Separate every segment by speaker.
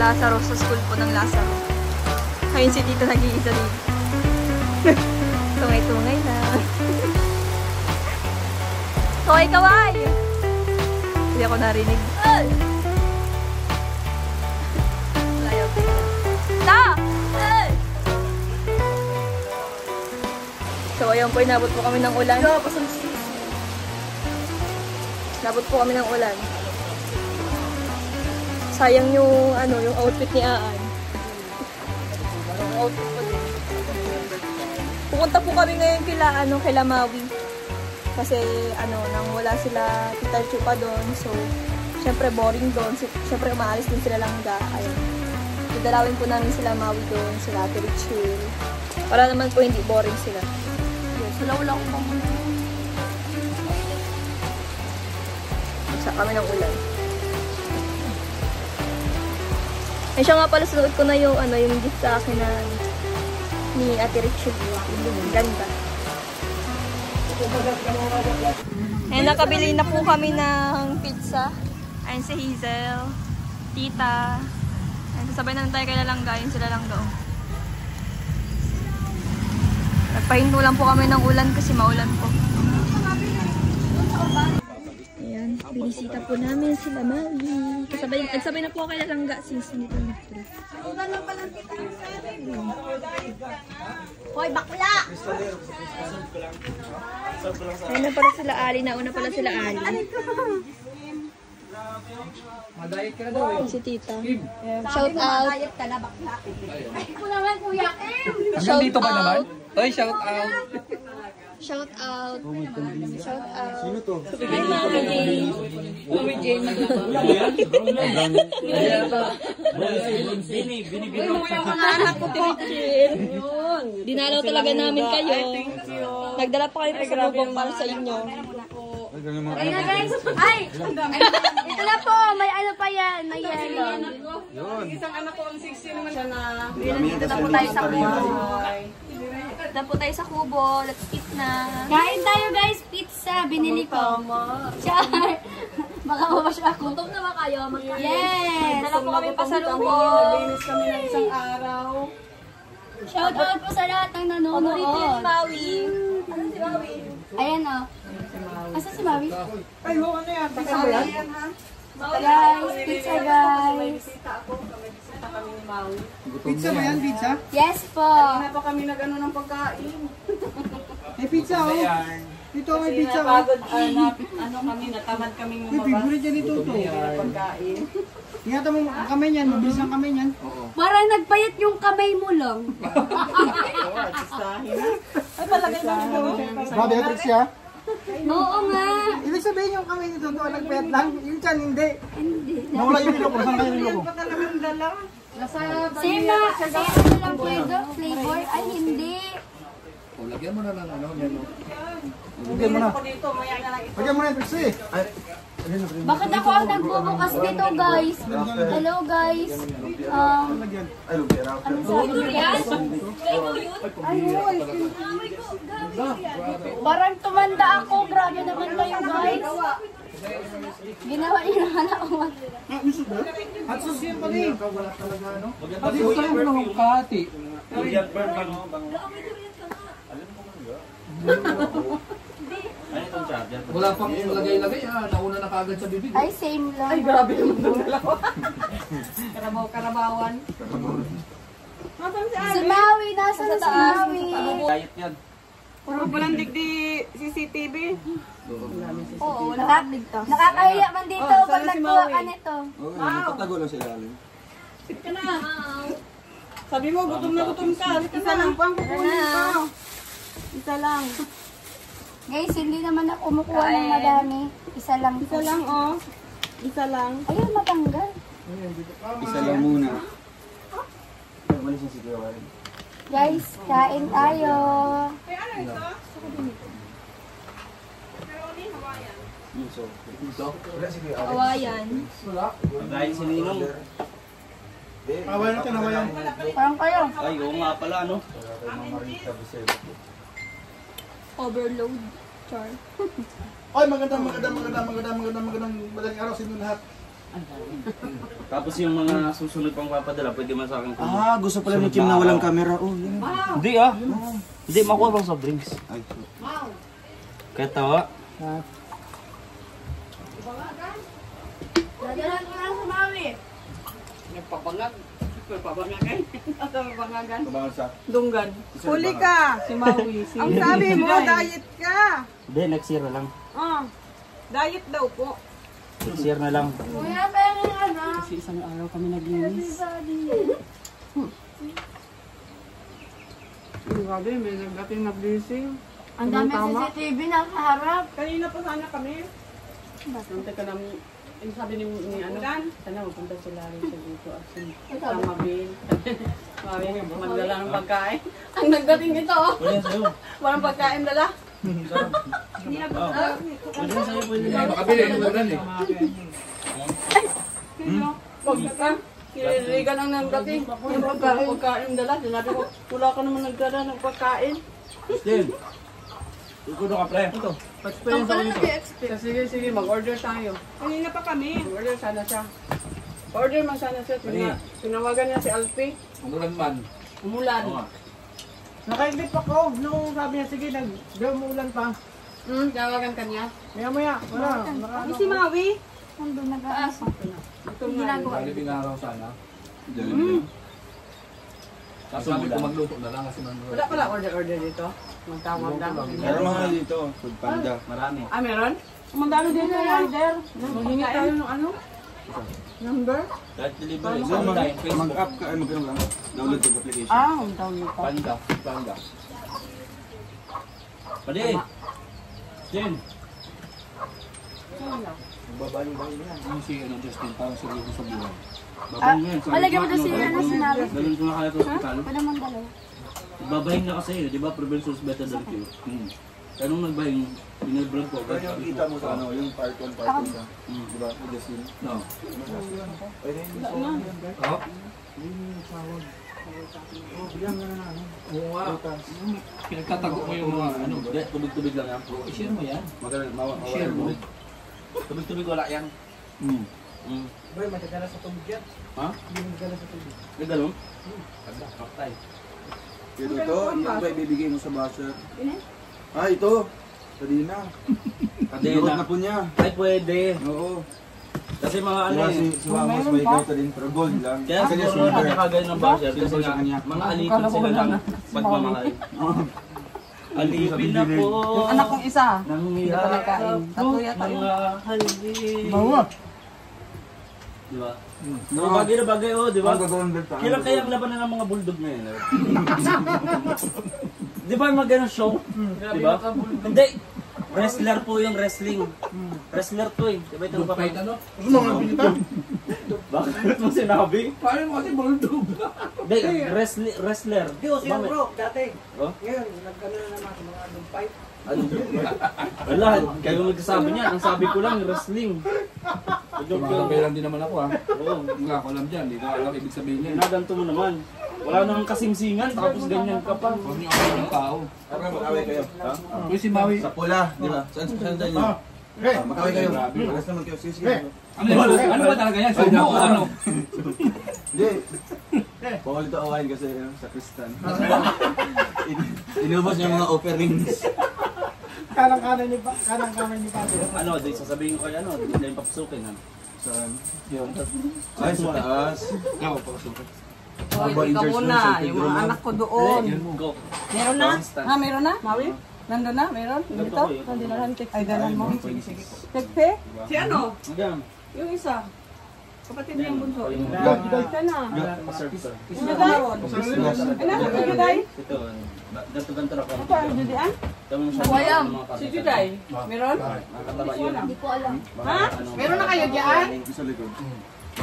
Speaker 1: Lazaro sa school po ng Lazaro. Ayun si Tita nag-iisa dito. Tungay-tungay na. Kaway-kaway! Hindi ako narinig. Layo. Ta! So, ayun po, inabot po kami ng ulan. Inabot po kami ng ulan. Sayang yung, yung outfit ni Aan. Yung outfit po din. Pupunta po kami ngayon kila Maui. Kasi, nang wala sila Tita Chupa doon. So, syempre boring doon. Syempre, umaalis din sila langga. Ayun. Dadalawin po namin sila Maui doon, sila Ate Richel. Para naman po hindi boring sila. Wala ko pa muna. Sa kami ng ulan. Ay siya nga pala, sunod ko na yung, yung gift sa akin na ni Ate Richel. Ganda. Ay, nakabili na po kami ng pizza. Ayun si Hazel, Tita. Ayun, sasabay na tayo kay Lalangga. Ayun sila lang doon. Nagpahinto lang po kami ng ulan kasi maulan po. Ayan, binisita po namin sila Maui. Nagsabay na po kay Lalangga since nito nito.
Speaker 2: Hoy, bakla!
Speaker 1: Ayan na pala sila Ali. Nauna pala sila Ali.
Speaker 3: Madayat ka na daw eh.
Speaker 1: Si Tita. Shout out.
Speaker 2: Madayat ka na, bakla. Ay, ko naman, Kuya M!
Speaker 3: Hanggang dito ba naman? Oy, shout out.
Speaker 1: Shout out. Shout out.
Speaker 4: Sino to?
Speaker 1: Hi, Mami. Mami Jane. Anak ko, Tichil. Dinalaw talaga namin kayo. Nagdala pa kayo pa sa bubong para sa inyo.
Speaker 2: Ay na guys! Ay! Ito na po! May ano pa yan! May yan.
Speaker 5: Isang anak ko ang 16 naman siya na.
Speaker 1: Dito na po tayo sa kubo. Dito na po tayo sa kubo. Let's eat na.
Speaker 2: Kain tayo guys! Pizza! Binili ko. Char! Baka mabash ako.
Speaker 1: Gutom na ba kayo?
Speaker 2: Yes!
Speaker 1: Dala po kami pasalubong.
Speaker 5: Naglinis kami ng isang araw.
Speaker 2: Shout out po sa lahat ng nanonood.
Speaker 1: Paborito ni Maui. Ano si Maui?
Speaker 2: Ayan o. Asa si Maui?
Speaker 5: Ay, ho, ano yan? Basta ba yan, ha?
Speaker 2: Guys! Pizza guys!
Speaker 5: Bisita ako. Kami bisita kami ni Maui.
Speaker 4: Pizza ba yan? Pizza?
Speaker 2: Yes po!
Speaker 5: Hindi pa kami nag-ano ng pagkain.
Speaker 4: May pizza oh. Dito may
Speaker 5: Kasi
Speaker 4: pizza oh.
Speaker 5: napagod, kami, natamad kaming
Speaker 4: May
Speaker 5: lumabas.
Speaker 4: favorite dyan ito to.
Speaker 5: Pagkain.
Speaker 4: Ingatan mo ang kamay niyan. Mabilis ang kamay niyan.
Speaker 2: Parang nagpayat yung kamay mo lang.
Speaker 5: Ay, palagay mo mo.
Speaker 4: Grabe, Trixie ha?
Speaker 2: Oo nga!
Speaker 4: Ibig sabihin yung kamay nito to nagpayat lang. Yung chan, hindi.
Speaker 2: Hindi.
Speaker 4: Nawala yung ilok. Saan kayo yung ilok?
Speaker 5: Pa talagang dala.
Speaker 2: Same na lang flavor. Ay, hindi.
Speaker 3: Oh, lagyan mo na ng ano, yan o.
Speaker 4: Lagyan mo na.
Speaker 5: Ako dito, maya na lang ito.
Speaker 4: Lagyan mo na yung Trixie.
Speaker 2: Bakit ako ang nagbubukas dito, guys? Hello, guys. Ano sabi niyo yan? Parang tumanda ako. Grabe naman kayo, guys. Ginawa niyo naman ako.
Speaker 4: At sus yan pa rin.
Speaker 3: Pati ko lang ng kati. Wala pang lagay-lagay ha. Nauna na kagad sa bibig.
Speaker 2: Ay, same lang.
Speaker 5: Ay, grabe naman itong dalawa. Karabaw-karabawan.
Speaker 2: Si Maui, nasa na si Maui?
Speaker 3: Diet yan.
Speaker 5: Puro palang digdi CCTV.
Speaker 2: Oo, nakakahiya man dito pag nagkuha ka nito.
Speaker 4: Patago lang sila.
Speaker 5: Sit ka na. Sabi mo, gutom na gutom ka. Isa lang po ang kukunin ko. Isa lang.
Speaker 2: Guys, hindi naman ako kumukuha ng madami. Isa lang.
Speaker 5: Isa lang, oh. Isa lang.
Speaker 2: Ayun, matanggal.
Speaker 4: Isa lang muna. Malis yung siguro.
Speaker 2: Guys, kain tayo.
Speaker 1: Awayan.
Speaker 6: Dahil si Ninong.
Speaker 4: Awayan natin, awayan.
Speaker 2: Parang kayo.
Speaker 6: Ay, oo nga pala, ano?
Speaker 1: Overload. Char.
Speaker 4: Ay, magandang madaling araw sa inyo lahat.
Speaker 6: Tapos yung mga susunod pang papadala, pwede man sa akin.
Speaker 7: Gusto pala ni Kim na walang camera. Oh, yun.
Speaker 6: Hindi ah. Hindi, makuha bang soft drinks.
Speaker 7: Ay,
Speaker 6: Kaya tawa.
Speaker 2: Dadalan ko lang sa mami.
Speaker 5: Nagpapangag. Nagpapangagay. Asa mapangagan?
Speaker 7: kabangan sa...
Speaker 5: Dunggan. Huli ka. Si Maui. Ang sabi mo, diet ka.
Speaker 6: Hindi, next year na lang.
Speaker 5: Diet daw po.
Speaker 6: Next year na lang.
Speaker 2: Kuya, pero ano?
Speaker 5: Kasi isang araw kami naglinis. Grabe, may nagdating na blessing.
Speaker 2: Ang dami CCTV na kaharap.
Speaker 5: Kanina pa sana kami. Punta ka namin. Yung sabi ni ano, sana magpunta sila rin sa dito. Sa Mabin. Mabin, magdala ng pagkain. Ang nagdating dito, oh.
Speaker 6: Pwede sa'yo.
Speaker 5: Walang pagkain dala.
Speaker 6: Pwede sa'yo, pwede na.
Speaker 3: Makabili, ano ulan eh.
Speaker 5: Pagka, kilirigan ang nagdating. Yung pagkain dala. Sinabi ko, wala ka naman nagdala ng pagkain.
Speaker 6: Justin. Ikudo ka, pre. Ito.
Speaker 5: Experience ako nito. Sige, mag-order tayo. Kanina pa kami. Mag-order sana siya. Order man sana siya. Tinawagan niya si Alpi.
Speaker 3: Ang ulan man.
Speaker 5: Umulan.
Speaker 4: Nakaintip ako nung sabi niya, sige, umulan pa.
Speaker 5: Tinawagan ka niya.
Speaker 4: Maya, wala.
Speaker 5: Si Maui.
Speaker 2: Nandun nag-aasa.
Speaker 5: Ito nga.
Speaker 3: Kalibing araw sana. Kaso sabi ko magluto na lang kasi man.
Speaker 5: Wala pala order dito. Magtawag lang.
Speaker 7: Meron mga dito, food panda.
Speaker 6: Marami.
Speaker 5: Meron? Mandalo dito yung order. Maghingi tayo ng ano? Number?
Speaker 6: Kahit delivery. Online, Facebook.
Speaker 7: Mag-up ka, ay mag-ano lang. Download yung application.
Speaker 5: Ang tawag nito.
Speaker 6: Panda. Pwede. Jen.
Speaker 3: Yung si ano, Justin, parang seryoso sa buhay.
Speaker 6: Babahin mo yan.
Speaker 2: Malagyan mo na si ano sinabi.
Speaker 6: Dalhin ko na kaya sa hospital.
Speaker 2: Pwede mong dalawa.
Speaker 6: Babahin na kasi yun, di ba? Prevention is better than cure. Kaya nung nagbahin, binablog ko.
Speaker 7: Pero yung kita mo sa ano, yung part 1, part 2 ka. Di ba? With the scene.
Speaker 6: No.
Speaker 7: Pwede yung
Speaker 6: Oh?
Speaker 3: Oo nga. Pinagtatago mo yung mga ano.
Speaker 6: Hindi, tubig-tubig lang yan.
Speaker 3: I-share mo yan.
Speaker 6: Mawala
Speaker 3: Share mo.
Speaker 6: tubig. Tubig-tubig wala yan.
Speaker 4: Boy, matagala sa tubig yan.
Speaker 6: Ha?
Speaker 4: Hindi matagala sa tubig.
Speaker 6: May galon? Patay.
Speaker 7: Ito, yung ba ibibigay mo sa basher? Ito. Kadina. Kadina na po niya.
Speaker 6: Ay, pwede.
Speaker 7: Oo.
Speaker 6: Kasi mga ano
Speaker 7: Diba,
Speaker 6: eh.
Speaker 7: si Vamos may ito din, pero gold lang.
Speaker 6: Kaya
Speaker 7: Kasi niya
Speaker 6: siguro
Speaker 7: silver.
Speaker 6: nakakagay ng basher kasi
Speaker 7: Silver sa
Speaker 6: nga,
Speaker 7: kanya.
Speaker 6: mga alipin sila ng pagmamahal. Alipin na po.
Speaker 5: Anak kong isa.
Speaker 6: Nang
Speaker 5: nakain. Tatlo yata yun.
Speaker 6: mga halin.
Speaker 4: Bawa.
Speaker 6: Diba? Mga bagay na bagay, oh, diba?
Speaker 7: Ang gagawin din pa.
Speaker 6: Kailan kaya ang labanan ng mga bulldog ngayon? Di ba yung mga ganun show? Diba? Hindi. Wrestler po yung wrestling. Wrestler to eh. Diba ito
Speaker 3: Good fight
Speaker 6: pa?
Speaker 3: ano?
Speaker 6: Bakit mo sinabi?
Speaker 3: Paano mo kasi bulldog?
Speaker 6: Hindi, wrestler.
Speaker 4: Hindi ko siya bro, dati.
Speaker 6: Oh?
Speaker 4: Ngayon, nagkano na naman sa mga anong fight.
Speaker 6: Ano? Wala, kayo nagsasabi niya. Ang sabi ko lang, wrestling.
Speaker 3: Tumatangkailan din naman ako ha.
Speaker 6: Oo.
Speaker 3: Hindi ako alam dyan. Hindi ko alam ibig sabihin niya.
Speaker 6: Ginaganto mo naman. Wala namang kasimsingan, tapos ganyan ka pa.
Speaker 3: Huwag niyo ako ng tao.
Speaker 7: Okay, mag-away kayo. Ha?
Speaker 3: Uy, si Maui.
Speaker 7: Sa pula, di ba? Saan dyan yun? Mag-away kayo. Magas naman kayo. Sige.
Speaker 3: Ano ba talaga yan? Sumo o ano?
Speaker 7: Hindi. Bawal ito awayin kasi sa Kristan. Inubos niya mga offerings.
Speaker 4: Kanang-kanan ni Pati.
Speaker 6: Ano, di sasabihin ko kay ano, di na yung papasukin. Ano?
Speaker 7: Saan?
Speaker 6: Yun.
Speaker 7: Ay, sa taas.
Speaker 3: Ako, papasukin.
Speaker 5: Ikaw muna. Yung mga anak ko doon.
Speaker 6: Go.
Speaker 5: Meron na? Meron na? Maui? Nandun na? Meron? Dito?
Speaker 6: Nandun
Speaker 5: na lang. Ay, dalan mo. Tegpe? Si ano?
Speaker 6: Hanggang.
Speaker 5: Yung isa. Kapatid niya yung bunso.
Speaker 6: Ka
Speaker 5: na.
Speaker 6: Serve, sir.
Speaker 5: Juday? Ano? Juday?
Speaker 6: Ito, ganto-ganto na
Speaker 5: Ito ang Judayan?
Speaker 6: Wayam.
Speaker 5: Si Juday? Meron?
Speaker 6: Nakataba yun.
Speaker 2: Hindi ko alam.
Speaker 5: Ha? Meron na kayo diyan?
Speaker 7: Sa likod.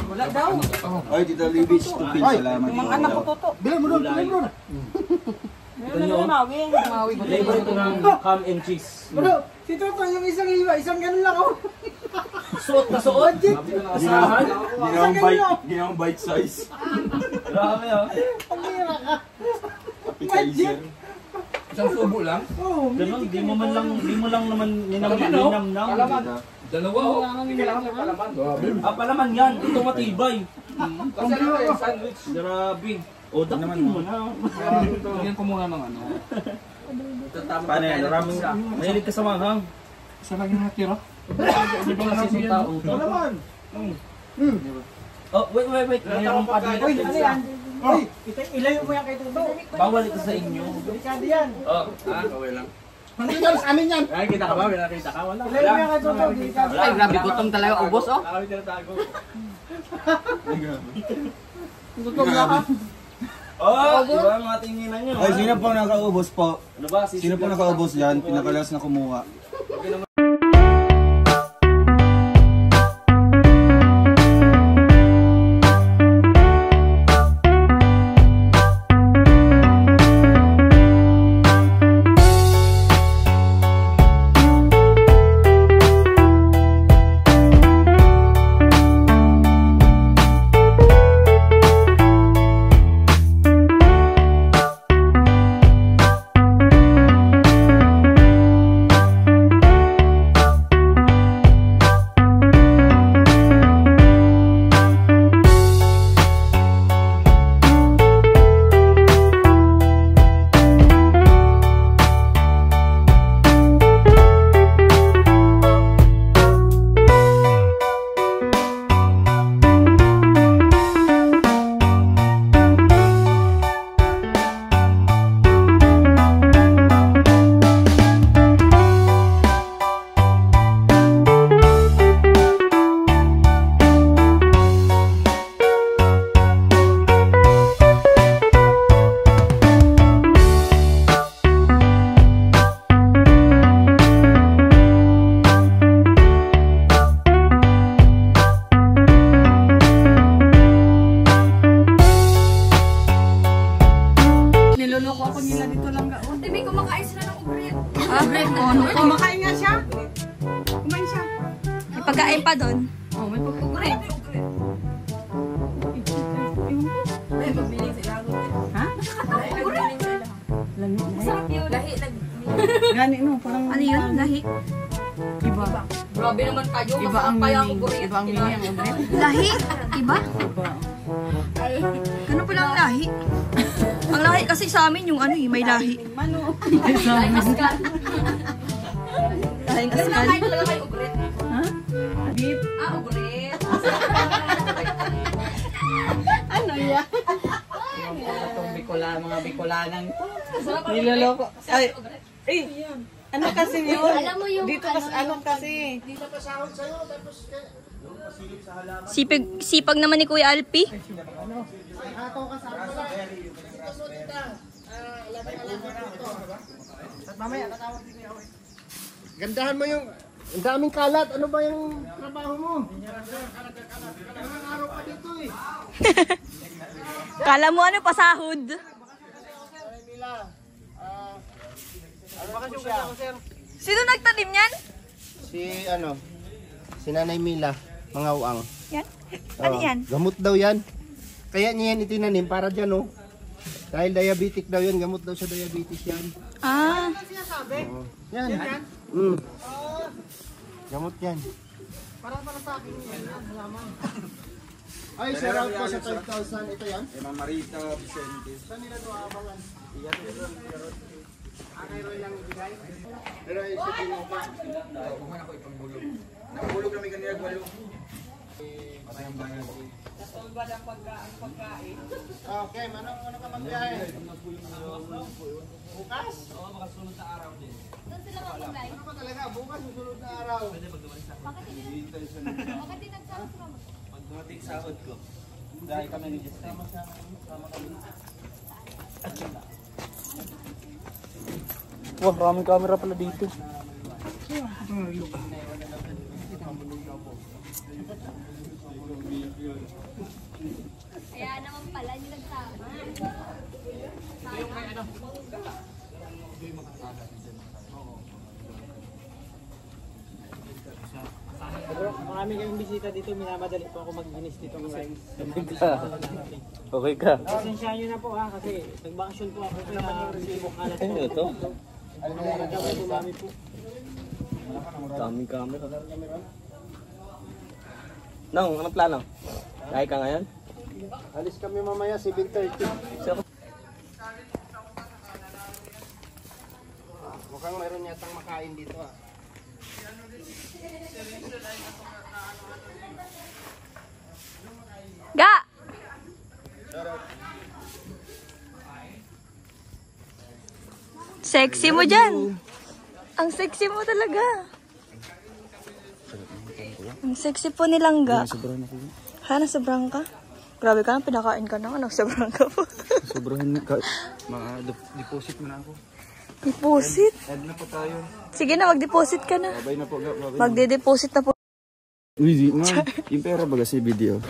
Speaker 5: Wala daw.
Speaker 7: Ay, Tita Libich, tupil. Salamat.
Speaker 5: Yung mga anak ko toto.
Speaker 4: Bilang mo doon, bilang mo doon.
Speaker 5: Meron na Maui. Maui.
Speaker 6: Flavor ito ng ham and cheese.
Speaker 4: Bro, si Toto yung isang iba, isang ganun lang oh.
Speaker 6: Suot na suot. Asahan.
Speaker 7: Ginawang bite size.
Speaker 6: Grabe ah.
Speaker 4: Pagkira ka.
Speaker 7: Appetizer.
Speaker 3: Isang subo lang.
Speaker 4: Oh,
Speaker 6: Ganun, di mo lang naman
Speaker 3: Alam mo, no?
Speaker 6: ninamnam.
Speaker 3: Alaman. Dalawa oh.
Speaker 6: Palaman yan. Ito matibay.
Speaker 3: Kasi ano yung sandwich.
Speaker 6: Grabe. O, dapatin mo na.
Speaker 3: Tingnan ko muna ng ano.
Speaker 6: Paano yan? Maraming mahilig ka sa manghang.
Speaker 3: Isa lang yung natira.
Speaker 6: Hindi ba kasi yung tao?
Speaker 7: Naman.
Speaker 6: Oh, wait. Mayroong pa dito.
Speaker 4: Uy, ano yan? Uy, ilayo mo yan kay Tuto.
Speaker 6: Bawal ito sa inyo.
Speaker 4: Delikado yan.
Speaker 3: Oh, okay lang.
Speaker 4: Hindi yan, sa amin yan.
Speaker 3: Ay, kita ka ba? May nakita ka? Wala.
Speaker 4: Ilayo mo yan kay Tuto. Delikado.
Speaker 5: Ay, grabe, gutom talaga, ubos, oh.
Speaker 3: Nakawit ka na tago.
Speaker 4: Gutom na ka.
Speaker 6: Oh, iba ang mga tinginan nyo.
Speaker 7: Ay, sino po nakaubos po?
Speaker 6: Ano ba?
Speaker 7: Sino po nakaubos dyan? Pinakalas na kumuha.
Speaker 5: Niloloko ako nila dito lang ga.
Speaker 2: Ate, may kumakain sila ng ubrit.
Speaker 5: Kumakain nga siya. Kumain siya.
Speaker 1: May pagkain pa doon.
Speaker 5: Oh, may
Speaker 2: Ubrit.
Speaker 5: Ha?
Speaker 2: Masarap yun. Lahi.
Speaker 5: Gani no, parang
Speaker 1: Ano yun? Lahi?
Speaker 5: iba.
Speaker 2: Grabe naman kayo.
Speaker 5: Iba ang
Speaker 2: Masarap kaya ang
Speaker 5: meaning.
Speaker 2: ubrit.
Speaker 5: Iba ang meaning ang ubrit.
Speaker 1: Lahi? Iba?
Speaker 5: Iba.
Speaker 1: Ganun pala ang lahi. Ang lahi kasi sa amin yung ano eh, may lahi.
Speaker 5: Mano.
Speaker 2: Ay, maskan.
Speaker 1: Lahing
Speaker 2: Pero
Speaker 1: kaskan.
Speaker 2: nakain talaga kayo ubrit.
Speaker 5: Ha? Beef.
Speaker 2: Ah, ubrit.
Speaker 5: Ano yan? Itong mga Bicolanang niloloko. Ay, ano kasi yun?
Speaker 2: Alam mo yung
Speaker 5: Dito kasi ano kasi?
Speaker 1: Sipag naman ni Kuya Alpi.
Speaker 4: Gandahan mo yung, ang daming kalat. Ano ba yung trabaho mo? Ilang araw pa dito eh.
Speaker 1: Kala mo ano, pasahod.
Speaker 4: Ano siya?
Speaker 1: Sino nagtanim yan?
Speaker 4: Si Nanay Mila, mga uang.
Speaker 1: Yan? Ano yan?
Speaker 4: Gamot daw yan. Kaya niya yan itinanim para dyan oh. Dahil diabetic daw yan, gamot daw sa diabetes yan.
Speaker 1: Ah,
Speaker 4: Oo. Yan. Gamot yan. Para sa akin yan, halaman. Ay, shout out po sa 5,000. Ito yan?
Speaker 7: Ma'am Marita Vicente.
Speaker 4: Saan nila ito aabangan? Kay Roy lang ibigay. Pero isa din mo pa.
Speaker 7: Kung ako ipangbulog. Nakabulog kami kanina gwalo. Patayang bayan.
Speaker 4: Okay, ano ka magbiyahe? Bukas?
Speaker 6: Oo, makasunod na araw din.
Speaker 2: Doon sila mag-live.
Speaker 4: Ano ba talaga? Bukas susunod na araw.
Speaker 2: Bakit din nagsama sila?
Speaker 6: Pag dumating sahod ko, dahil kami ni Justin.
Speaker 3: Wah, maraming camera pala dito.
Speaker 2: Kaya naman pala yung nagsama.
Speaker 4: Pero marami kayong bisita dito, minamadali po ako mag-ginis dito kasi.
Speaker 3: Okay ka.
Speaker 4: Pasensyahan nyo na po ha, kasi nagbakasyon po ako sa Sibok Alat po.
Speaker 3: Ano ito?
Speaker 4: Ano na lang kami, dumami po.
Speaker 3: Daming camera.
Speaker 6: Nong, anong plano? Kaya ka ngayon?
Speaker 4: Alis kami mamaya, 7:30. Mukhang mayroon yatang makain dito ah.
Speaker 1: Ga! Sexy mo dyan. Ang sexy mo talaga. Ang sexy po nilang Ga. Ha, nasobrang ka? Grabe ka, pinakain ka na. Nasobrang ka po.
Speaker 7: Sobrahan ka. Deposit mo na ako.
Speaker 1: Deposit?
Speaker 7: Add na po tayo.
Speaker 1: Sige na, mag-deposit ka na.
Speaker 7: Babay na po. Babay.
Speaker 1: Magde-deposit na po.
Speaker 7: Uy, di na. Yung pera baga sa video.